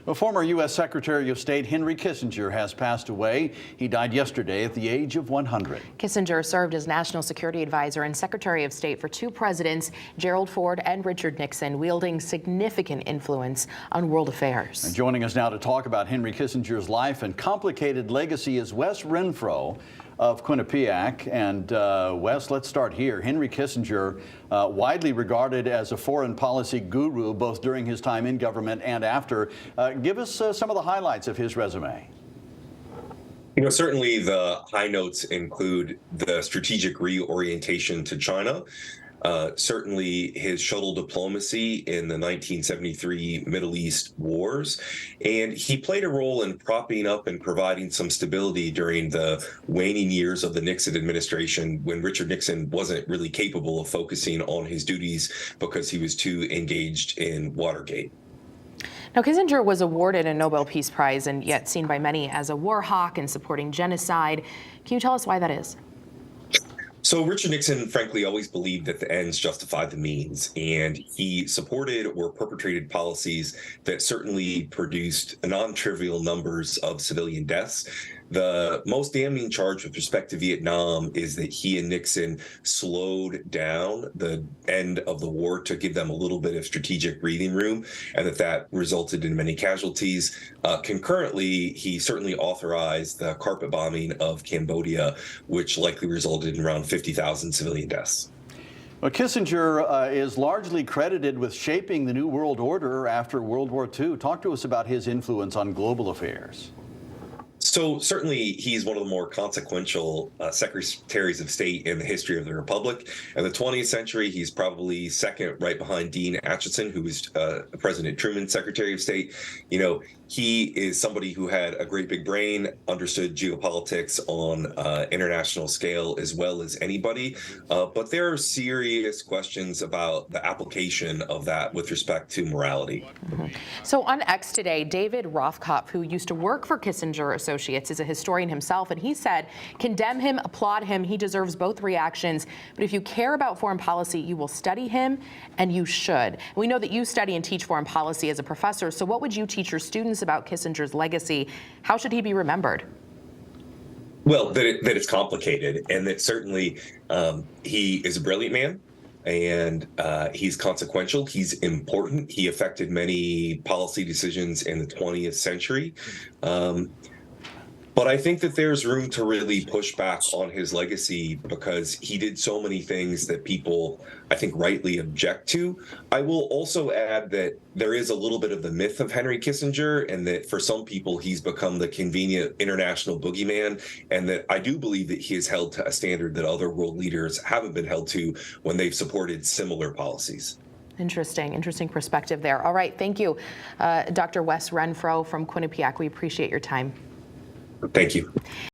A former U.S. Secretary of State Henry Kissinger has passed away. He died yesterday at the age of 100. Kissinger served as National Security Advisor and Secretary of State for two presidents, Gerald Ford and Richard Nixon, wielding significant influence on world affairs. And joining us now to talk about Henry Kissinger's life and complicated legacy is Wesley Renfro of Quinnipiac. And Wes, let's start here. Henry Kissinger, widely regarded as a foreign policy guru, both during his time in government and after. Give us some of the highlights of his resume. You know, certainly the high notes include the strategic reorientation to China, certainly his shuttle diplomacy in the 1973 Middle East wars, and he played a role in propping up and providing some stability during the waning years of the Nixon administration when Richard Nixon wasn't really capable of focusing on his duties because he was too engaged in Watergate. Now, Kissinger was awarded a Nobel Peace Prize and yet seen by many as a war hawk and supporting genocide. Can you tell us why that is? So Richard Nixon, frankly, always believed that the ends justify the means, and he supported or perpetrated policies that certainly produced non-trivial numbers of civilian deaths. The most damning charge with respect to Vietnam is that he and Nixon slowed down the end of the war to give them a little bit of strategic breathing room, and that resulted in many casualties. Concurrently, he certainly authorized the carpet bombing of Cambodia, which likely resulted in around 50,000 civilian deaths. Well, Kissinger is largely credited with shaping the New World Order after World War II. Talk to us about his influence on global affairs. So certainly he's one of the more consequential secretaries of state in the history of the Republic. In the 20th century, he's probably second right behind Dean Acheson, who was President Truman's Secretary of State. You know, he is somebody who had a great big brain, understood geopolitics on international scale as well as anybody. But there are serious questions about the application of that with respect to morality. Mm-hmm. So on X today, David Rothkopf, who used to work for Kissinger Associates, is a historian himself, and he said, condemn him, applaud him, he deserves both reactions. But if you care about foreign policy, you will study him, and you should. We know that you study and teach foreign policy as a professor, so what would you teach your students about Kissinger's legacy? How should he be remembered? Well, that it's complicated, and that certainly he is a brilliant man, and he's consequential. He's important. He affected many policy decisions in the 20th century. But I think that there's room to really push back on his legacy because he did so many things that people, I think, rightly object to. I will also add that there is a little bit of the myth of Henry Kissinger, and that for some people he's become the convenient international boogeyman, and that I do believe that he is held to a standard that other world leaders haven't been held to when they've supported similar policies. Interesting perspective there. All right, thank you, Dr. Wes Renfro from Quinnipiac. We appreciate your time. Thank you.